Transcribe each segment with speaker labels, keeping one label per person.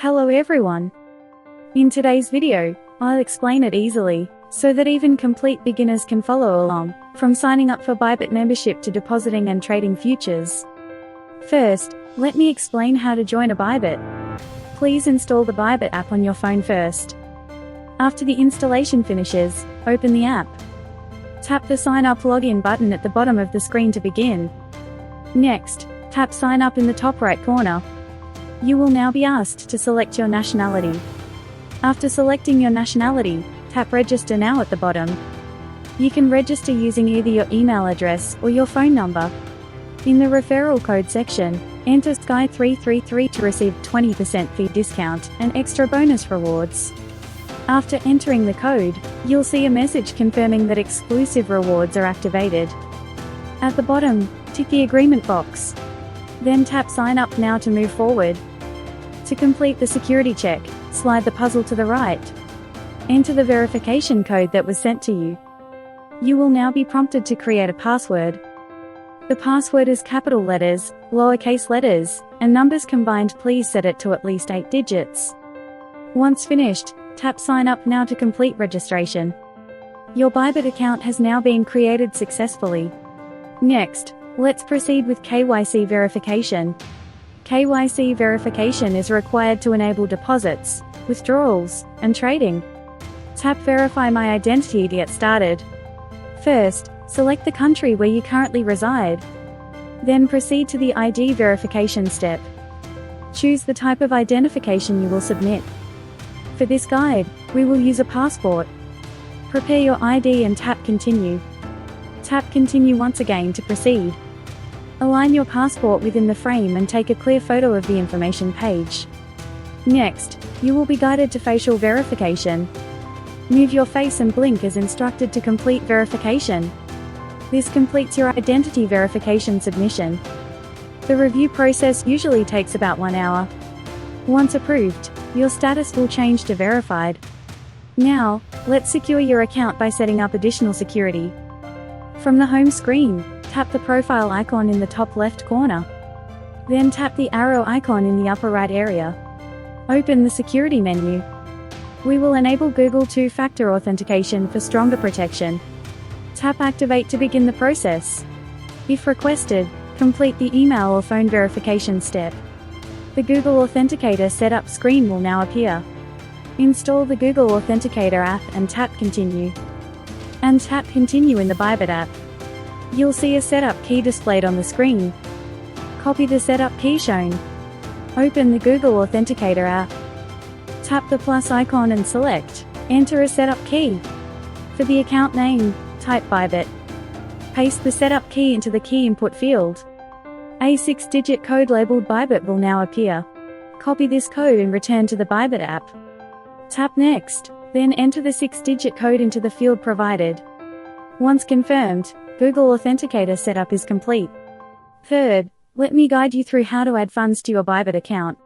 Speaker 1: Hello everyone. In today's video, I'll explain it easily, so that even complete beginners can follow along, from signing up for Bybit membership to depositing and trading futures. First, let me explain how to join a Bybit. Please install the Bybit app on your phone first. After the installation finishes, open the app. Tap the Sign Up Login button at the bottom of the screen to begin. Next, tap Sign Up in the top right corner. You will now be asked to select your nationality. After selecting your nationality, tap Register Now at the bottom. You can register using either your email address or your phone number. In the referral code section, enter SKY333 to receive 20% fee discount and extra bonus rewards. After entering the code, you'll see a message confirming that exclusive rewards are activated. At the bottom, tick the agreement box. Then tap Sign Up Now to move forward. To complete the security check, slide the puzzle to the right. Enter the verification code that was sent to you. You will now be prompted to create a password. The password is capital letters, lowercase letters, and numbers combined. Please set it to at least 8 digits. Once finished, tap Sign Up Now to complete registration. Your Bybit account has now been created successfully. Next, let's proceed with KYC verification. KYC verification is required to enable deposits, withdrawals, and trading. Tap Verify My Identity to get started. First, select the country where you currently reside. Then proceed to the ID verification step. Choose the type of identification you will submit. For this guide, we will use a passport. Prepare your ID and tap Continue. Tap Continue once again to proceed. Align your passport within the frame and take a clear photo of the information page. Next, you will be guided to facial verification. Move your face and blink as instructed to complete verification. This completes your identity verification submission. The review process usually takes about 1 hour. Once approved, your status will change to verified. Now, let's secure your account by setting up additional security. From the home screen, tap the profile icon in the top left corner. Then tap the arrow icon in the upper right area. Open the security menu. We will enable Google two-factor authentication for stronger protection. Tap Activate to begin the process. If requested, complete the email or phone verification step. The Google Authenticator setup screen will now appear. Install the Google Authenticator app and tap Continue. And tap Continue in the Bybit app. You'll see a setup key displayed on the screen. Copy the setup key shown. Open the Google Authenticator app. Tap the plus icon and select Enter a setup key. For the account name, type Bybit. Paste the setup key into the key input field. A 6-digit code labeled Bybit will now appear. Copy this code and return to the Bybit app. Tap Next, then enter the 6-digit code into the field provided. Once confirmed, Google Authenticator setup is complete. Third, let me guide you through how to add funds to your Bybit account.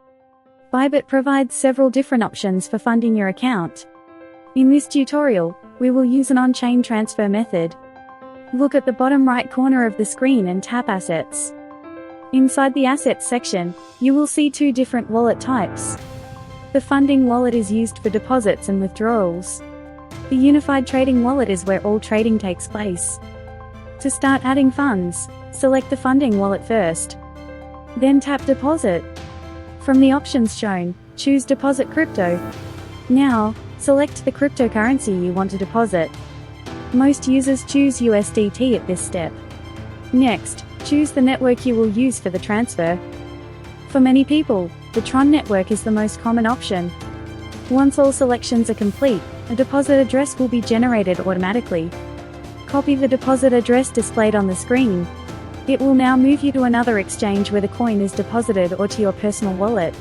Speaker 1: Bybit provides several different options for funding your account. In this tutorial, we will use an on-chain transfer method. Look at the bottom right corner of the screen and tap Assets. Inside the Assets section, you will see 2 different wallet types. The funding wallet is used for deposits and withdrawals. The unified trading wallet is where all trading takes place. To start adding funds, select the funding wallet first. Then tap Deposit. From the options shown, choose Deposit Crypto. Now, select the cryptocurrency you want to deposit. Most users choose USDT at this step. Next, choose the network you will use for the transfer. For many people, the Tron network is the most common option. Once all selections are complete, a deposit address will be generated automatically. Copy the deposit address displayed on the screen. It will now move you to another exchange where the coin is deposited or to your personal wallet.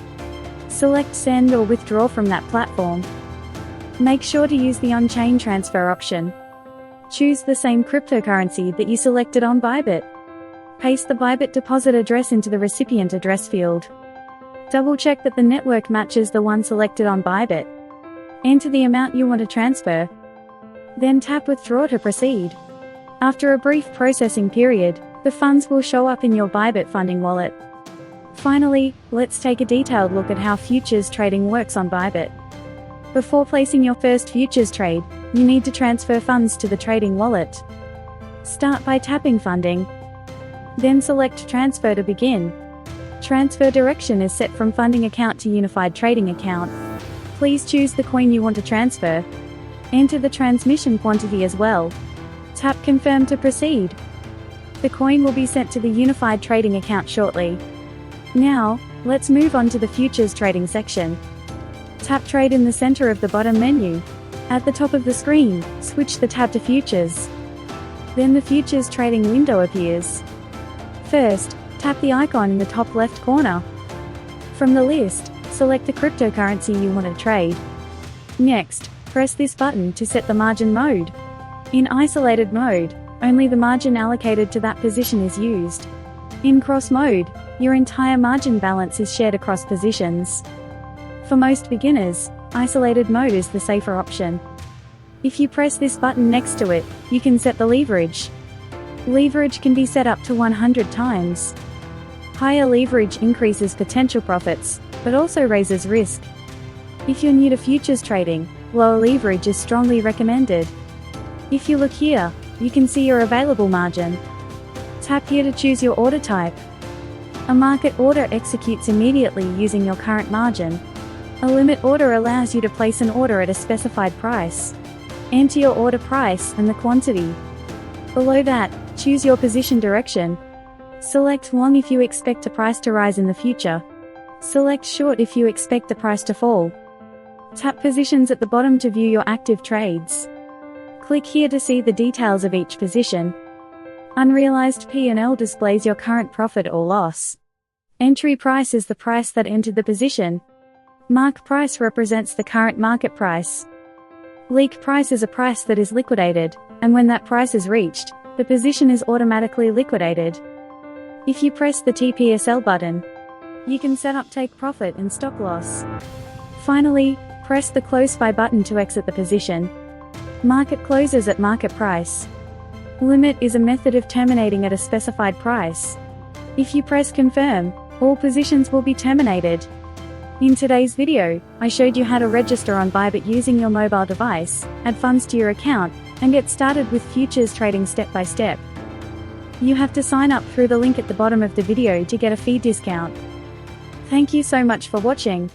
Speaker 1: Select Send or Withdraw from that platform. Make sure to use the on-chain transfer option. Choose the same cryptocurrency that you selected on Bybit. Paste the Bybit deposit address into the recipient address field. Double-check that the network matches the one selected on Bybit. Enter the amount you want to transfer. Then tap Withdraw to proceed. After a brief processing period, the funds will show up in your Bybit funding wallet. Finally, let's take a detailed look at how futures trading works on Bybit. Before placing your first futures trade, you need to transfer funds to the trading wallet. Start by tapping Funding. Then select Transfer to begin. Transfer direction is set from Funding account to Unified Trading account. Please choose the coin you want to transfer. Enter the transmission quantity as well. Tap Confirm to proceed. The coin will be sent to the Unified Trading account shortly. Now, let's move on to the futures trading section. Tap Trade in the center of the bottom menu. At the top of the screen, switch the tab to Futures. Then the futures trading window appears. First, tap the icon in the top left corner. From the list, select the cryptocurrency you want to trade. Next, press this button to set the margin mode. In isolated mode, only the margin allocated to that position is used. In cross mode, your entire margin balance is shared across positions. For most beginners, isolated mode is the safer option. If you press this button next to it, you can set the leverage. Leverage can be set up to 100 times. Higher leverage increases potential profits, but also raises risk. If you're new to futures trading, lower leverage is strongly recommended. If you look here, you can see your available margin. Tap here to choose your order type. A market order executes immediately using your current margin. A limit order allows you to place an order at a specified price. Enter your order price and the quantity. Below that, choose your position direction. Select long if you expect the price to rise in the future. Select short if you expect the price to fall. Tap positions at the bottom to view your active trades. Click here to see the details of each position. Unrealized P&L displays your current profit or loss. Entry price is the price that entered the position. Mark price represents the current market price. Leak price is a price that is liquidated, and when that price is reached, the position is automatically liquidated. If you press the TPSL button, you can set up take profit and stop loss. Finally, press the Close By button to exit the position. Market closes at market price. Limit is a method of terminating at a specified price. If you press Confirm, all positions will be terminated. In today's video, I showed you how to register on Bybit using your mobile device, add funds to your account, and get started with futures trading step by step. You have to sign up through the link at the bottom of the video to get a fee discount. Thank you so much for watching.